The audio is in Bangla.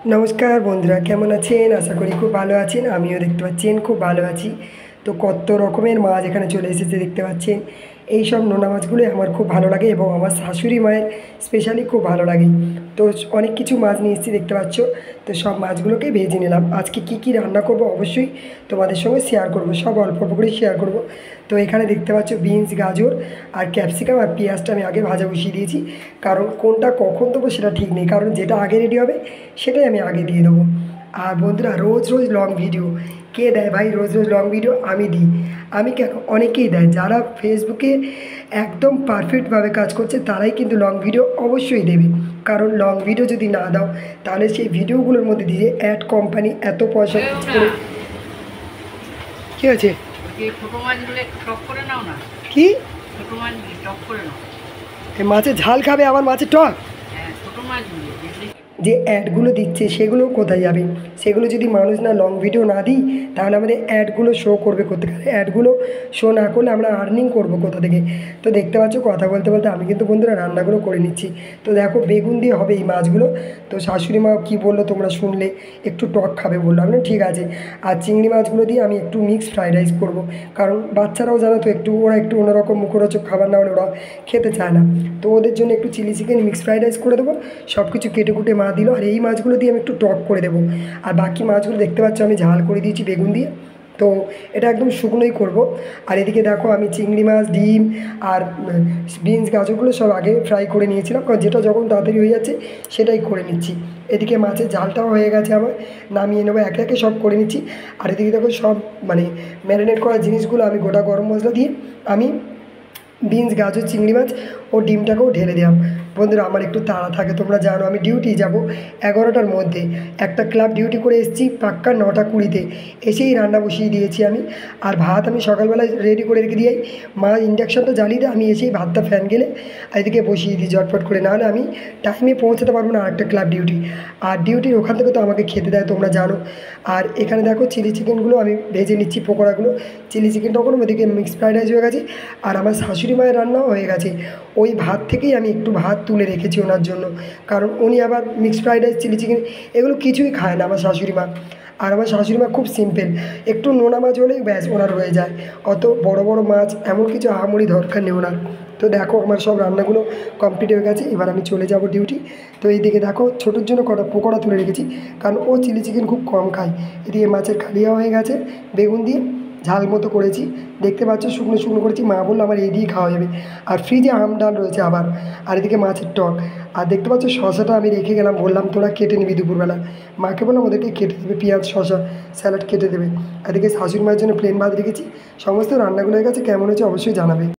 नमस्कार बंधुरा केमन आছেন आशा करी खूब भालो आছেন आमिও देखते पाচ্ছেন खूब भालो आছি। तो कत रकमेर माछ एखाने चले एसेছে देखते पाচ্ছেন। এই সব নোনা মাছগুলো আমার খুব ভালো লাগে এবং আমার শাশুড়ি মায়ের স্পেশালি খুব ভালো লাগে। তো অনেক কিছু মাছ নিয়ে এসেছি দেখতে পাচ্ছ। তো সব মাছগুলোকে ভেজে নিলাম। আজকে কি কি রান্না করব অবশ্যই তোমাদের সঙ্গে শেয়ার করব, সব অল্প অল্প করে শেয়ার করব। তো এখানে দেখতে পাচ্ছ বিনস, গাজর আর ক্যাপসিকাম আর পেঁয়াজটা আমি আগে ভাজা বসিয়ে দিয়েছি, কারণ কোনটা কখন দেবো সেটা ঠিক নেই, কারণ যেটা আগে রেডি হবে সেটাই আমি আগে দিয়ে দেবো। আর বন্ধুরা রোজ রোজ লং ভিডিও কে দেয় ভাই? রোজ রোজ লং ভিডিও আমি দিই। আমি কেন, অনেকেই দেয়, যারা ফেসবুকে একদম পারফেক্টভাবে কাজ করছে তারাই কিন্তু লং ভিডিও অবশ্যই দেবে। কারণ লং ভিডিও যদি না দাও তাহলে সেই ভিডিওগুলোর মধ্যে দিয়ে অ্যাড কোম্পানি এত পয়সা খরচ করে। কী আছে কি মাছের ঝাল খাবে আবার মাছের টক? যে অ্যাডগুলো দিচ্ছে সেগুলো কোথায় যাবে? সেগুলো যদি মানুষ না লং ভিডিও না দিই তাহলে আমাদের অ্যাডগুলো শো করবে কোথা থেকে? অ্যাডগুলো শো না করলে আমরা আর্নিং করবো কোথা থেকে? তো দেখতে পাচ্ছ কথা বলতে বলতে আমি কিন্তু বন্ধুরা রান্নাগুলো করে নিচ্ছি। তো দেখো বেগুন দিয়ে হবে এই মাছগুলো। তো শাশুড়ি মা কী বললো তোমরা শুনলে, একটু টক খাবে বললো, আমি ঠিক আছে। আর চিংড়ি মাছগুলো দিয়ে আমি একটু মিক্সড ফ্রাইড রাইস করবো, কারণ বাচ্চারাও জানো তো একটু ওরা একটু অন্যরকম মুখরোচক খাবার না হলে ওরা খেতে চায় না। তো ওদের জন্য একটু chilli chicken mixed fried rice করে দেবো। সব কিছু কেটে কুটে মা দিল, আর এই মাছগুলো দিয়ে আমি একটু টক করে দেবো। আর বাকি মাছগুলো দেখতে পাচ্ছ আমি ঝাল করে দিয়েছি বেগুন দিয়ে। তো এটা একদম শুকনোই করব। আর এদিকে দেখো আমি চিংড়ি মাছ, ডিম আর বিনস, গাজরগুলো সব আগে ফ্রাই করে নিয়েছিলাম, কারণ যেটা যখন তাড়াতাড়ি হয়ে যাচ্ছে সেটাই করে নিচ্ছি। এদিকে মাছের ঝালটাও হয়ে গেছে, আমার নামিয়ে নেবো, একে একে সব করে নিচ্ছি। আর এদিকে দেখো সব ম্যারিনেট করা জিনিসগুলো আমি গোটা গরম মশলা দিয়ে আমি বিনস, গাজর, চিংড়ি মাছ ও ডিমটাকেও ঢেলে দিলাম। বন্ধুরা আমার একটু তাড়া থাকে, তোমরা জানো আমি ডিউটি যাব 11টার মধ্যে। একটা ক্লাব ডিউটি করে এসেছি পাক্কা 9:20-তে, এসেই রান্না বসিয়ে দিয়েছি আমি। আর ভাত আমি সকালবেলায় রেডি করে রেখে দিই, মা ইন্ডাকশানটা জ্বালিয়ে দেয়, আমি এসেই ভাতটা ফ্যান গেলে এদিকে বসিয়ে দিই ঝটফট করে, নাহলে আমি টাইমে পৌঁছাতে পারবো না আরেকটা ক্লাব ডিউটি। আর ডিউটির ওখান থেকে তো আমাকে খেতে দেয় তোমরা জানো। আর এখানে দেখো চিলি চিকেনগুলো আমি ভেজে নিচ্ছি, পকোড়াগুলো। চিলি চিকেনটা কোনো ওদিকে মিক্সড ফ্রাইড রাইস হয়ে গেছে, আর আমার শাশুড়ি মায়ের রান্নাও হয়ে গেছে। ওই ভাত থেকেই আমি একটু ভাত তুলে রেখেছি ওনার জন্য, কারণ উনি আবার mixed fried rice, chilli chicken এগুলো কিছুই খায় না আমার শাশুড়ি মা। আর আমার শাশুড়ি মা খুব সিম্পল, একটু নোনা মাছ হলেই ব্যাস ওনার হয়ে যায়, অত বড় বড় মাছ এমন কিছু আহামরি দরকার নেই ওনার। তো দেখো আমার সব রান্নাগুলো কমপ্লিট হয়ে গেছে, এবার আমি চলে যাব ডিউটি। তো এইদিকে দেখো ছোটোর জন্য কটা পকোড়া তুলে রেখেছি, কারণ ও চিলি চিকেন খুব কম খায়। এদিকে মাছের কালিয়া হয়ে গেছে, বেগুন দিয়ে ঝাল মতো করেছি, দেখতে পাচ্ছ শুকনো শুকনো করেছি। মা বললো আমার এই দিয়েই খাওয়া যাবে। আর ফ্রিজে আম ডাল রয়েছে আবার, আর এদিকে মাছের টক। আর দেখতে পাচ্ছ শশাটা আমি রেখে গেলাম, বললাম তোরা কেটে নিবি দুপুরবেলা। মাকে বললাম ওদেরকে কেটে দেবে, পেঁয়াজ শশা স্যালাড কেটে দেবে। এদিকে শাশুড়ি মায়ের জন্য প্লেন ভাত রেখেছি। সমস্ত রান্নাগুলো হয়ে গেছে, কেমন হয়েছে অবশ্যই জানাবে।